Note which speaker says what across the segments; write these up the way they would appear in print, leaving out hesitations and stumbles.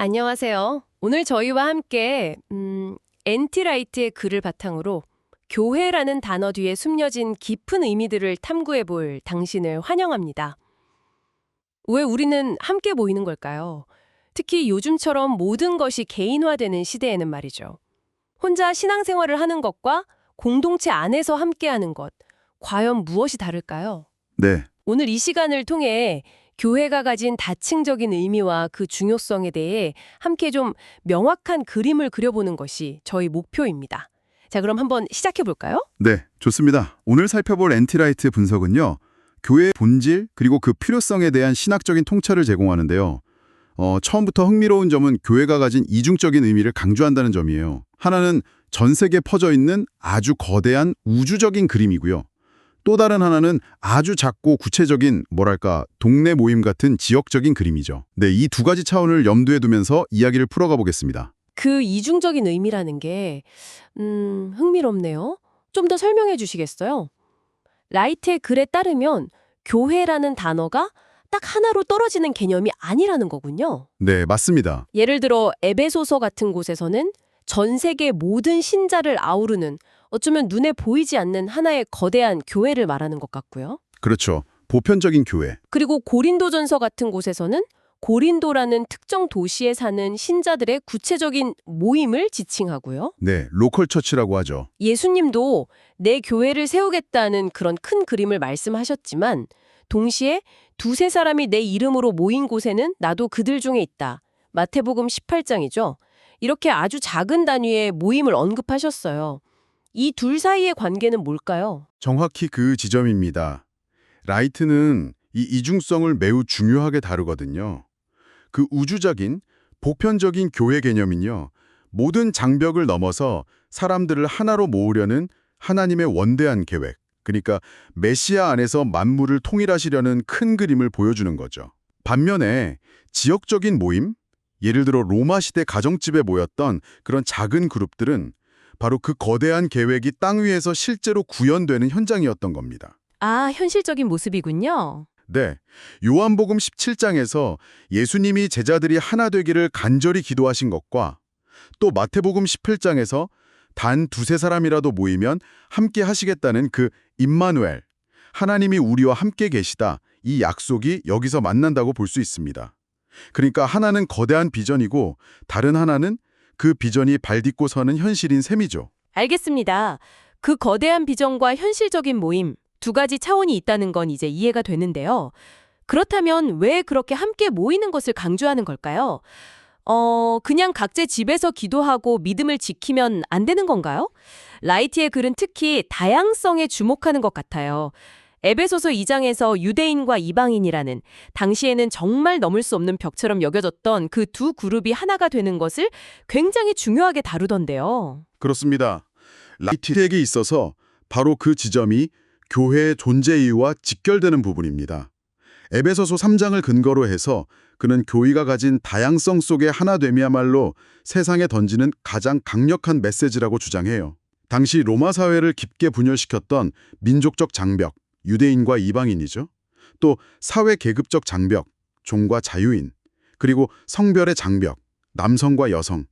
Speaker 1: 안녕하세요. 오늘 저희와 함께 엔티라이트의 글을 바탕으로 교회라는 단어 뒤에 숨겨진 깊은 의미들을 탐구해 볼 당신을 환영합니다. 왜 우리는 함께 모이는 걸까요? 특히 요즘처럼 모든 것이 개인화되는 시대에는 말이죠. 혼자 신앙생활을 하는 것과 공동체 안에서 함께하는 것, 과연 무엇이 다를까요?
Speaker 2: 네,
Speaker 1: 오늘 이 시간을 통해 교회가 가진 다층적인 의미와 그 중요성에 대해 함께 좀 명확한 그림을 그려보는 것이 저희 목표입니다. 자, 그럼 한번 시작해 볼까요?
Speaker 2: 네, 좋습니다. 오늘 살펴볼 엔티라이트 분석은요, 교회의 본질 그리고 그 필요성에 대한 신학적인 통찰을 제공하는데요. 처음부터 흥미로운 점은 교회가 가진 이중적인 의미를 강조한다는 점이에요. 하나는 전 세계에 퍼져 있는 아주 거대한 우주적인 그림이고요. 또 다른 하나는 아주 작고 구체적인, 동네 모임 같은 지역적인 그림이죠. 네, 이 두 가지 차원을 염두에 두면서 이야기를 풀어가 보겠습니다.
Speaker 1: 그 이중적인 의미라는 게 흥미롭네요. 좀 더 설명해 주시겠어요? 라이트의 글에 따르면 교회라는 단어가 딱 하나로 떨어지는 개념이 아니라는 거군요.
Speaker 2: 네, 맞습니다.
Speaker 1: 예를 들어 에베소서 같은 곳에서는 전 세계 모든 신자를 아우르는 어쩌면 눈에 보이지 않는 하나의 거대한 교회를 말하는 것 같고요.
Speaker 2: 그렇죠. 보편적인 교회.
Speaker 1: 그리고 고린도전서 같은 곳에서는 고린도라는 특정 도시에 사는 신자들의 구체적인 모임을 지칭하고요.
Speaker 2: 네, 로컬 처치라고 하죠.
Speaker 1: 예수님도 내 교회를 세우겠다는 그런 큰 그림을 말씀하셨지만 동시에 두세 사람이 내 이름으로 모인 곳에는 나도 그들 중에 있다. 마태복음 18장이죠. 이렇게 아주 작은 단위의 모임을 언급하셨어요. 이 둘 사이의 관계는 뭘까요?
Speaker 2: 정확히 그 지점입니다. 라이트는 이 이중성을 매우 중요하게 다루거든요. 그 우주적인, 보편적인 교회 개념은요, 모든 장벽을 넘어서 사람들을 하나로 모으려는 하나님의 원대한 계획, 그러니까 메시아 안에서 만물을 통일하시려는 큰 그림을 보여주는 거죠. 반면에 지역적인 모임, 예를 들어 로마 시대 가정집에 모였던 그런 작은 그룹들은 바로 그 거대한 계획이 땅 위에서 실제로 구현되는 현장이었던 겁니다.
Speaker 1: 아, 현실적인 모습이군요.
Speaker 2: 네, 요한복음 17장에서 예수님이 제자들이 하나 되기를 간절히 기도하신 것과 또 마태복음 18장에서 단 두세 사람이라도 모이면 함께 하시겠다는 그 임마누엘, 하나님이 우리와 함께 계시다, 이 약속이 여기서 만난다고 볼 수 있습니다. 그러니까 하나는 거대한 비전이고 다른 하나는 그 비전이 발딛고 서는 현실인 셈이죠.
Speaker 1: 알겠습니다. 그 거대한 비전과 현실적인 모임, 두 가지 차원이 있다는 건 이제 이해가 되는데요. 그렇다면 왜 그렇게 함께 모이는 것을 강조하는 걸까요? 그냥 각자 집에서 기도하고 믿음을 지키면 안 되는 건가요? 라이트의 글은 특히 다양성에 주목하는 것 같아요. 에베소서 2장에서 유대인과 이방인이라는 당시에는 정말 넘을 수 없는 벽처럼 여겨졌던 그 두 그룹이 하나가 되는 것을 굉장히 중요하게 다루던데요.
Speaker 2: 그렇습니다. 라이트에게 있어서 바로 그 지점이 교회의 존재 이유와 직결되는 부분입니다. 에베소서 3장을 근거로 해서 그는 교회가 가진 다양성 속의 하나됨이야말로 세상에 던지는 가장 강력한 메시지라고 주장해요. 당시 로마 사회를 깊게 분열시켰던 민족적 장벽, 유대인과 이방인이죠. 또 사회 계급적 장벽, 종과 자유인, 그리고 성별의 장벽, 남성과 여성,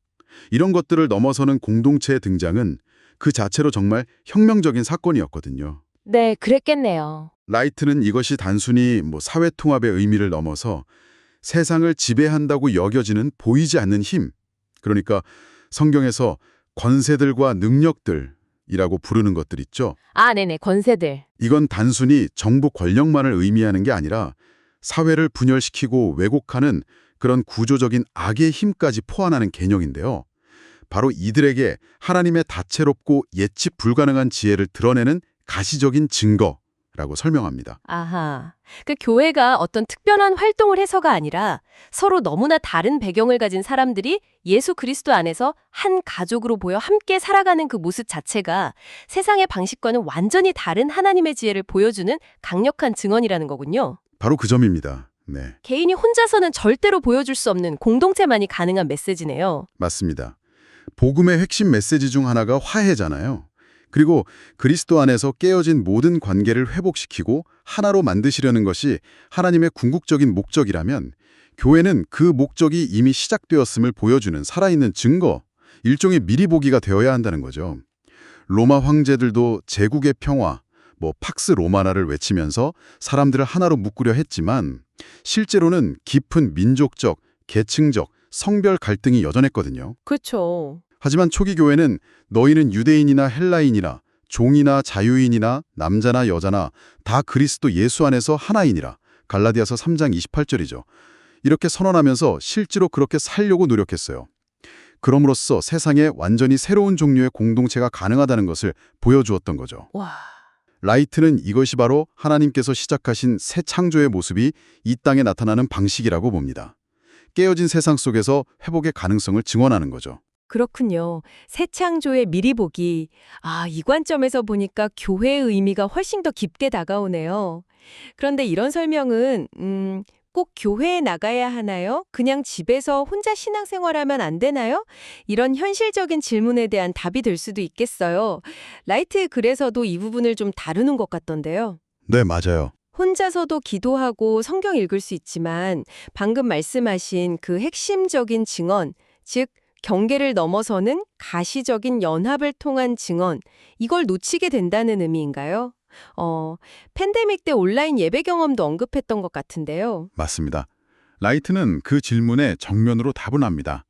Speaker 2: 이런 것들을 넘어서는 공동체의 등장은 그 자체로 정말 혁명적인 사건이었거든요.
Speaker 1: 네, 그랬겠네요.
Speaker 2: 라이트는 이것이 단순히 사회 통합의 의미를 넘어서 세상을 지배한다고 여겨지는 보이지 않는 힘, 그러니까 성경에서 권세들과 능력들이라고 부르는 것들 있죠.
Speaker 1: 아, 네네, 권세들.
Speaker 2: 이건 단순히 정부 권력만을 의미하는 게 아니라 사회를 분열시키고 왜곡하는 그런 구조적인 악의 힘까지 포함하는 개념인데요. 바로 이들에게 하나님의 다채롭고 예측 불가능한 지혜를 드러내는 가시적인 증거라고 설명합니다.
Speaker 1: 아하. 그 교회가 어떤 특별한 활동을 해서가 아니라 서로 너무나 다른 배경을 가진 사람들이 예수 그리스도 안에서 한 가족으로 보여 함께 살아가는 그 모습 자체가 세상의 방식과는 완전히 다른 하나님의 지혜를 보여주는 강력한 증언이라는 거군요.
Speaker 2: 바로 그 점입니다. 네,
Speaker 1: 개인이 혼자서는 절대로 보여줄 수 없는 공동체만이 가능한 메시지네요.
Speaker 2: 맞습니다. 복음의 핵심 메시지 중 하나가 화해잖아요. 그리고 그리스도 안에서 깨어진 모든 관계를 회복시키고 하나로 만드시려는 것이 하나님의 궁극적인 목적이라면 교회는 그 목적이 이미 시작되었음을 보여주는 살아있는 증거, 일종의 미리 보기가 되어야 한다는 거죠. 로마 황제들도 제국의 평화, 팍스 로마나를 외치면서 사람들을 하나로 묶으려 했지만 실제로는 깊은 민족적, 계층적, 성별 갈등이 여전했거든요.
Speaker 1: 그렇죠.
Speaker 2: 하지만 초기 교회는 너희는 유대인이나 헬라인이나 종이나 자유인이나 남자나 여자나 다 그리스도 예수 안에서 하나이니라. 갈라디아서 3장 28절이죠. 이렇게 선언하면서 실제로 그렇게 살려고 노력했어요. 그럼으로써 세상에 완전히 새로운 종류의 공동체가 가능하다는 것을 보여주었던 거죠.
Speaker 1: 와.
Speaker 2: 라이트는 이것이 바로 하나님께서 시작하신 새 창조의 모습이 이 땅에 나타나는 방식이라고 봅니다. 깨어진 세상 속에서 회복의 가능성을 증언하는 거죠.
Speaker 1: 그렇군요. 새 창조의 미리 보기. 이 관점에서 보니까 교회의 의미가 훨씬 더 깊게 다가오네요. 그런데 이런 설명은 꼭 교회에 나가야 하나요? 그냥 집에서 혼자 신앙생활하면 안 되나요? 이런 현실적인 질문에 대한 답이 될 수도 있겠어요. 라이트의 글에서도 이 부분을 좀 다루는 것 같던데요.
Speaker 2: 네, 맞아요.
Speaker 1: 혼자서도 기도하고 성경 읽을 수 있지만 방금 말씀하신 그 핵심적인 증언, 즉 경계를 넘어서는 가시적인 연합을 통한 증언, 이걸 놓치게 된다는 의미인가요? 팬데믹 때 온라인 예배 경험도 언급했던 것 같은데요.
Speaker 2: 맞습니다. 라이트는 그 질문에 정면으로 답을 합니다.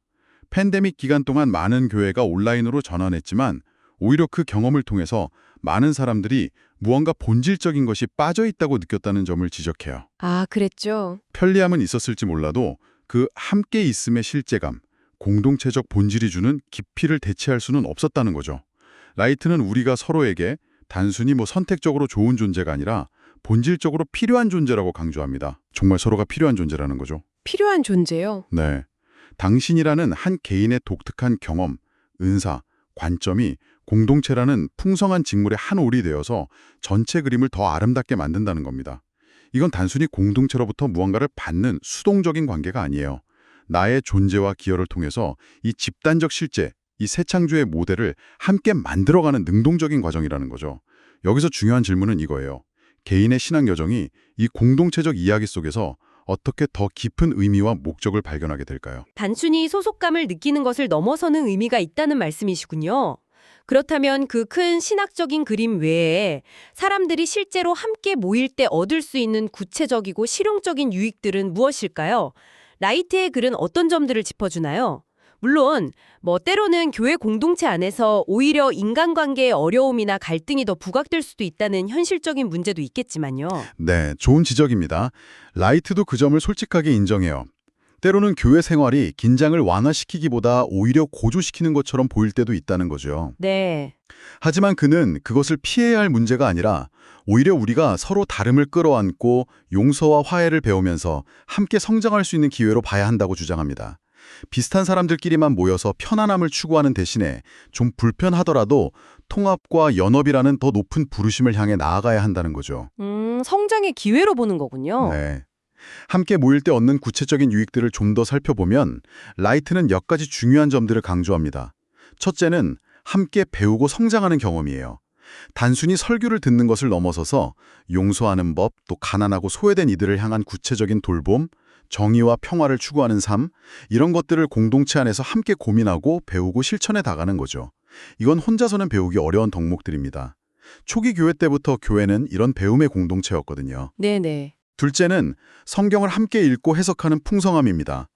Speaker 2: 팬데믹 기간 동안 많은 교회가 온라인으로 전환했지만 오히려 그 경험을 통해서 많은 사람들이 무언가 본질적인 것이 빠져 있다고 느꼈다는 점을 지적해요.
Speaker 1: 그랬죠.
Speaker 2: 편리함은 있었을지 몰라도 그 함께 있음의 실제감, 공동체적 본질이 주는 깊이를 대체할 수는 없었다는 거죠. 라이트는 우리가 서로에게 단순히 선택적으로 좋은 존재가 아니라 본질적으로 필요한 존재라고 강조합니다. 정말 서로가 필요한 존재라는 거죠.
Speaker 1: 필요한 존재요.
Speaker 2: 네. 당신이라는 한 개인의 독특한 경험, 은사, 관점이 공동체라는 풍성한 직물의 한 올이 되어서 전체 그림을 더 아름답게 만든다는 겁니다. 이건 단순히 공동체로부터 무언가를 받는 수동적인 관계가 아니에요. 나의 존재와 기여를 통해서 이 집단적 실제, 이 새 창조의 모델을 함께 만들어가는 능동적인 과정이라는 거죠. 여기서 중요한 질문은 이거예요. 개인의 신앙 여정이 이 공동체적 이야기 속에서 어떻게 더 깊은 의미와 목적을 발견하게 될까요?
Speaker 1: 단순히 소속감을 느끼는 것을 넘어서는 의미가 있다는 말씀이시군요. 그렇다면 그 큰 신학적인 그림 외에 사람들이 실제로 함께 모일 때 얻을 수 있는 구체적이고 실용적인 유익들은 무엇일까요? 라이트의 글은 어떤 점들을 짚어주나요? 물론 때로는 교회 공동체 안에서 오히려 인간관계의 어려움이나 갈등이 더 부각될 수도 있다는 현실적인 문제도 있겠지만요.
Speaker 2: 네, 좋은 지적입니다. 라이트도 그 점을 솔직하게 인정해요. 때로는 교회 생활이 긴장을 완화시키기보다 오히려 고조시키는 것처럼 보일 때도 있다는 거죠.
Speaker 1: 네.
Speaker 2: 하지만 그는 그것을 피해야 할 문제가 아니라 오히려 우리가 서로 다름을 끌어안고 용서와 화해를 배우면서 함께 성장할 수 있는 기회로 봐야 한다고 주장합니다. 비슷한 사람들끼리만 모여서 편안함을 추구하는 대신에 좀 불편하더라도 통합과 연합이라는 더 높은 부르심을 향해 나아가야 한다는 거죠.
Speaker 1: 성장의 기회로 보는 거군요.
Speaker 2: 네. 함께 모일 때 얻는 구체적인 유익들을 좀 더 살펴보면 라이트는 몇 가지 중요한 점들을 강조합니다. 첫째는 함께 배우고 성장하는 경험이에요. 단순히 설교를 듣는 것을 넘어서서 용서하는 법, 또 가난하고 소외된 이들을 향한 구체적인 돌봄, 정의와 평화를 추구하는 삶, 이런 것들을 공동체 안에서 함께 고민하고 배우고 실천해 나가는 거죠. 이건 혼자서는 배우기 어려운 덕목들입니다. 초기 교회 때부터 교회는 이런 배움의 공동체였거든요.
Speaker 1: 네네.
Speaker 2: 둘째는 성경을 함께 읽고 해석하는 풍성함입니다.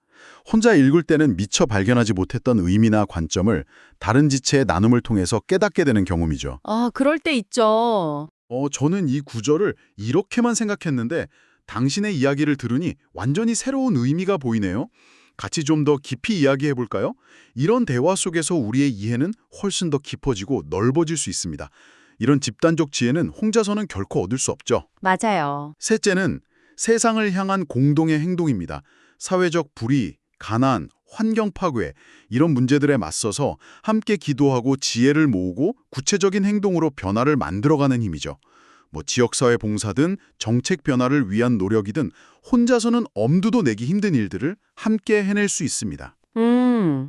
Speaker 2: 혼자 읽을 때는 미처 발견하지 못했던 의미나 관점을 다른 지체의 나눔을 통해서 깨닫게 되는 경험이죠.
Speaker 1: 그럴 때 있죠.
Speaker 2: 저는 이 구절을 이렇게만 생각했는데 당신의 이야기를 들으니 완전히 새로운 의미가 보이네요. 같이 좀 더 깊이 이야기해 볼까요? 이런 대화 속에서 우리의 이해는 훨씬 더 깊어지고 넓어질 수 있습니다. 이런 집단적 지혜는 혼자서는 결코 얻을 수 없죠.
Speaker 1: 맞아요.
Speaker 2: 셋째는 세상을 향한 공동의 행동입니다. 사회적 불의, 가난, 환경 파괴 이런 문제들에 맞서서 함께 기도하고 지혜를 모으고 구체적인 행동으로 변화를 만들어가는 힘이죠. 지역사회 봉사든 정책 변화를 위한 노력이든 혼자서는 엄두도 내기 힘든 일들을 함께 해낼 수 있습니다.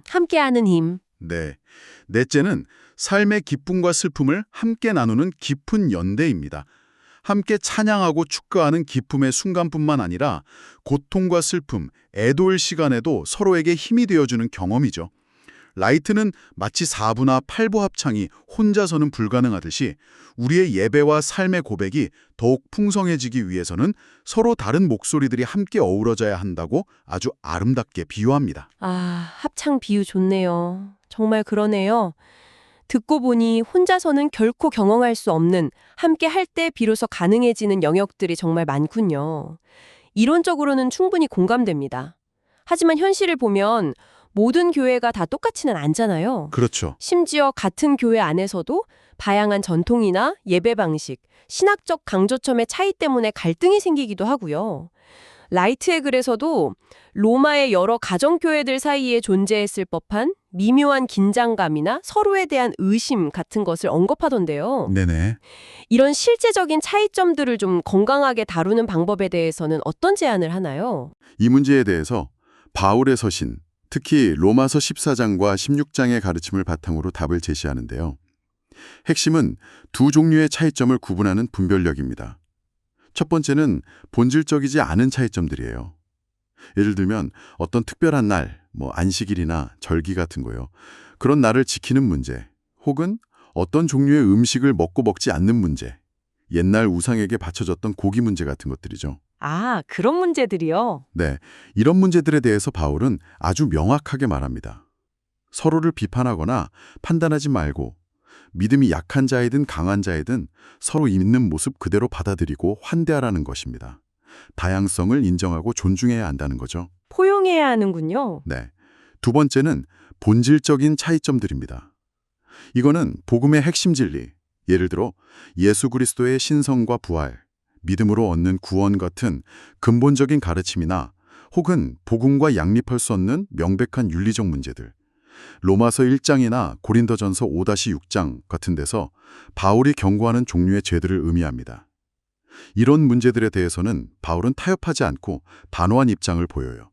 Speaker 1: 함께하는 힘.
Speaker 2: 네. 넷째는 삶의 기쁨과 슬픔을 함께 나누는 깊은 연대입니다. 함께 찬양하고 축가하는 기쁨의 순간뿐만 아니라 고통과 슬픔, 애도의 시간에도 서로에게 힘이 되어주는 경험이죠. 라이트는 마치 4부나 8부 합창이 혼자서는 불가능하듯이 우리의 예배와 삶의 고백이 더욱 풍성해지기 위해서는 서로 다른 목소리들이 함께 어우러져야 한다고 아주 아름답게 비유합니다.
Speaker 1: 아, 합창 비유 좋네요. 정말 그러네요. 듣고 보니 혼자서는 결코 경험할 수 없는, 함께 할 때 비로소 가능해지는 영역들이 정말 많군요. 이론적으로는 충분히 공감됩니다. 하지만 현실을 보면 모든 교회가 다 똑같지는 않잖아요.
Speaker 2: 그렇죠.
Speaker 1: 심지어 같은 교회 안에서도 다양한 전통이나 예배 방식, 신학적 강조점의 차이 때문에 갈등이 생기기도 하고요. 라이트의 글에서도 로마의 여러 가정교회들 사이에 존재했을 법한 미묘한 긴장감이나 서로에 대한 의심 같은 것을 언급하던데요.
Speaker 2: 네네.
Speaker 1: 이런 실제적인 차이점들을 좀 건강하게 다루는 방법에 대해서는 어떤 제안을 하나요?
Speaker 2: 이 문제에 대해서 바울의 서신, 특히 로마서 14장과 16장의 가르침을 바탕으로 답을 제시하는데요. 핵심은 두 종류의 차이점을 구분하는 분별력입니다. 첫 번째는 본질적이지 않은 차이점들이에요. 예를 들면 어떤 특별한 날, 안식일이나 절기 같은 거요. 그런 날을 지키는 문제, 혹은 어떤 종류의 음식을 먹지 않는 문제, 옛날 우상에게 바쳐졌던 고기 문제 같은 것들이죠.
Speaker 1: 아, 그런 문제들이요?
Speaker 2: 네, 이런 문제들에 대해서 바울은 아주 명확하게 말합니다. 서로를 비판하거나 판단하지 말고 믿음이 약한 자이든 강한 자이든 서로 있는 모습 그대로 받아들이고 환대하라는 것입니다. 다양성을 인정하고 존중해야 한다는 거죠.
Speaker 1: 포용해야 하는군요.
Speaker 2: 네. 두 번째는 본질적인 차이점들입니다. 이거는 복음의 핵심 진리, 예를 들어 예수 그리스도의 신성과 부활, 믿음으로 얻는 구원 같은 근본적인 가르침이나 혹은 복음과 양립할 수 없는 명백한 윤리적 문제들, 로마서 1장이나 고린도전서 5-6장 같은 데서 바울이 경고하는 종류의 죄들을 의미합니다. 이런 문제들에 대해서는 바울은 타협하지 않고 단호한 입장을 보여요.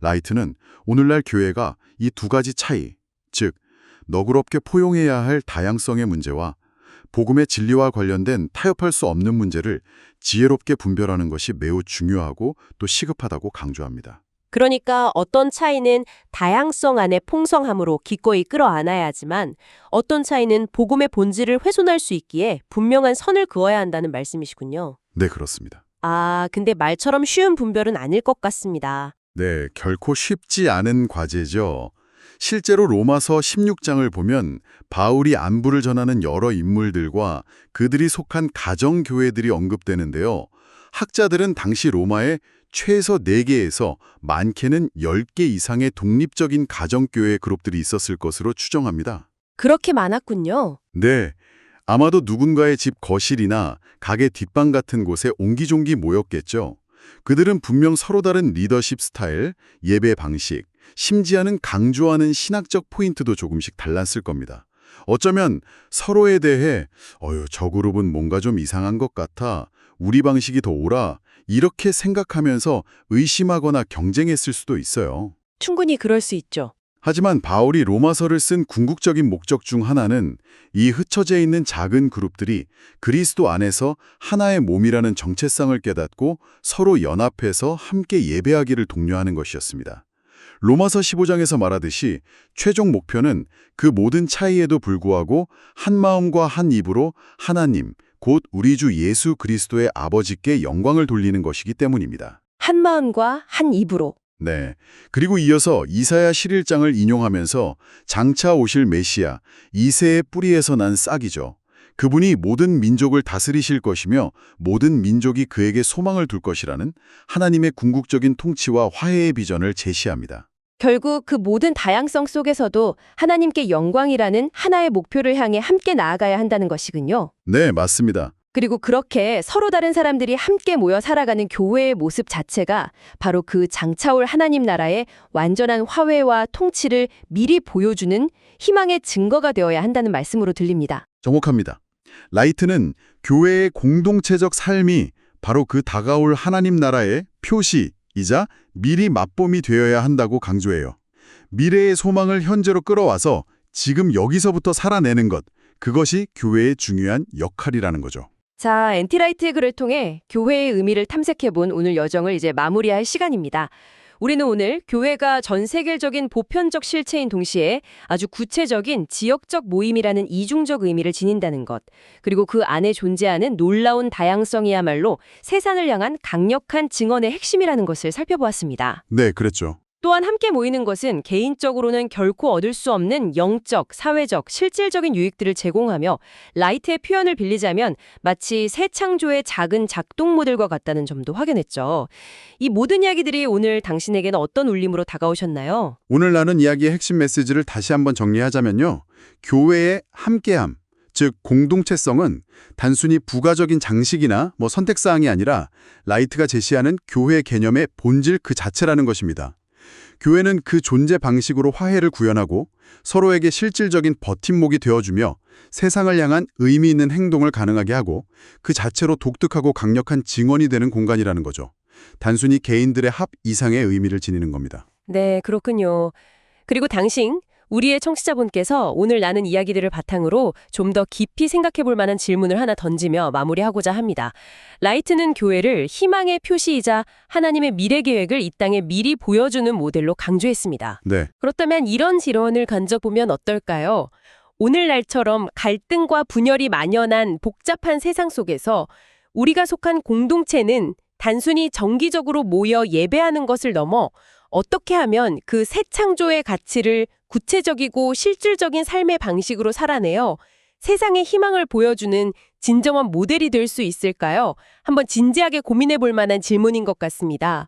Speaker 2: 라이트는 오늘날 교회가 이 두 가지 차이, 즉 너그럽게 포용해야 할 다양성의 문제와 복음의 진리와 관련된 타협할 수 없는 문제를 지혜롭게 분별하는 것이 매우 중요하고 또 시급하다고 강조합니다.
Speaker 1: 그러니까 어떤 차이는 다양성 안의 풍성함으로 기꺼이 끌어안아야 하지만 어떤 차이는 복음의 본질을 훼손할 수 있기에 분명한 선을 그어야 한다는 말씀이시군요.
Speaker 2: 네, 그렇습니다.
Speaker 1: 아, 근데 말처럼 쉬운 분별은 아닐 것 같습니다.
Speaker 2: 네, 결코 쉽지 않은 과제죠. 실제로 로마서 16장을 보면 바울이 안부를 전하는 여러 인물들과 그들이 속한 가정교회들이 언급되는데요. 학자들은 당시 로마에 최소 4개에서 많게는 10개 이상의 독립적인 가정교회 그룹들이 있었을 것으로 추정합니다.
Speaker 1: 그렇게 많았군요.
Speaker 2: 네, 아마도 누군가의 집 거실이나 가게 뒷방 같은 곳에 옹기종기 모였겠죠. 그들은 분명 서로 다른 리더십 스타일, 예배 방식, 심지어는 강조하는 신학적 포인트도 조금씩 달랐을 겁니다. 어쩌면 서로에 대해 저 그룹은 뭔가 좀 이상한 것 같아, 우리 방식이 더 옳아, 이렇게 생각하면서 의심하거나 경쟁했을 수도 있어요.
Speaker 1: 충분히 그럴 수 있죠.
Speaker 2: 하지만 바울이 로마서를 쓴 궁극적인 목적 중 하나는 이 흩어져 있는 작은 그룹들이 그리스도 안에서 하나의 몸이라는 정체성을 깨닫고 서로 연합해서 함께 예배하기를 독려하는 것이었습니다. 로마서 15장에서 말하듯이 최종 목표는 그 모든 차이에도 불구하고 한 마음과 한 입으로 하나님, 곧 우리 주 예수 그리스도의 아버지께 영광을 돌리는 것이기 때문입니다.
Speaker 1: 한 마음과 한 입으로.
Speaker 2: 네. 그리고 이어서 이사야 11장을 인용하면서 장차 오실 메시아, 이새의 뿌리에서 난 싹이죠. 그분이 모든 민족을 다스리실 것이며 모든 민족이 그에게 소망을 둘 것이라는 하나님의 궁극적인 통치와 화해의 비전을 제시합니다.
Speaker 1: 결국 그 모든 다양성 속에서도 하나님께 영광이라는 하나의 목표를 향해 함께 나아가야 한다는 것이군요.
Speaker 2: 네, 맞습니다.
Speaker 1: 그리고 그렇게 서로 다른 사람들이 함께 모여 살아가는 교회의 모습 자체가 바로 그 장차올 하나님 나라의 완전한 화해와 통치를 미리 보여주는 희망의 증거가 되어야 한다는 말씀으로 들립니다.
Speaker 2: 정확합니다. 라이트는 교회의 공동체적 삶이 바로 그 다가올 하나님 나라의 표시이자 미리 맛봄이 되어야 한다고 강조해요. 미래의 소망을 현재로 끌어와서 지금 여기서부터 살아내는 것, 그것이 교회의 중요한 역할이라는 거죠.
Speaker 3: 자, 엔티라이트의 글을 통해 교회의 의미를 탐색해본 오늘 여정을 이제 마무리할 시간입니다. 우리는 오늘 교회가 전 세계적인 보편적 실체인 동시에 아주 구체적인 지역적 모임이라는 이중적 의미를 지닌다는 것, 그리고 그 안에 존재하는 놀라운 다양성이야말로 세상을 향한 강력한 증언의 핵심이라는 것을 살펴보았습니다.
Speaker 2: 네, 그랬죠.
Speaker 3: 또한 함께 모이는 것은 개인적으로는 결코 얻을 수 없는 영적, 사회적, 실질적인 유익들을 제공하며 라이트의 표현을 빌리자면 마치 새 창조의 작은 작동 모델과 같다는 점도 확인했죠. 이 모든 이야기들이 오늘 당신에게는 어떤 울림으로 다가오셨나요?
Speaker 2: 오늘 나눈 이야기의 핵심 메시지를 다시 한번 정리하자면요. 교회의 함께함, 즉 공동체성은 단순히 부가적인 장식이나 선택사항이 아니라 라이트가 제시하는 교회 개념의 본질 그 자체라는 것입니다. 교회는 그 존재 방식으로 화해를 구현하고 서로에게 실질적인 버팀목이 되어주며 세상을 향한 의미 있는 행동을 가능하게 하고 그 자체로 독특하고 강력한 증언이 되는 공간이라는 거죠. 단순히 개인들의 합 이상의 의미를 지니는 겁니다.
Speaker 3: 네, 그렇군요. 그리고 당신, 우리의 청취자분께서 오늘 나눈 이야기들을 바탕으로 좀 더 깊이 생각해 볼 만한 질문을 하나 던지며 마무리하고자 합니다. 라이트는 교회를 희망의 표시이자 하나님의 미래 계획을 이 땅에 미리 보여주는 모델로 강조했습니다.
Speaker 2: 네.
Speaker 3: 그렇다면 이런 질문을 간접보면 어떨까요? 오늘날처럼 갈등과 분열이 만연한 복잡한 세상 속에서 우리가 속한 공동체는 단순히 정기적으로 모여 예배하는 것을 넘어 어떻게 하면 그 새 창조의 가치를 구체적이고 실질적인 삶의 방식으로 살아내어 세상에 희망을 보여주는 진정한 모델이 될 수 있을까요? 한번 진지하게 고민해 볼 만한 질문인 것 같습니다.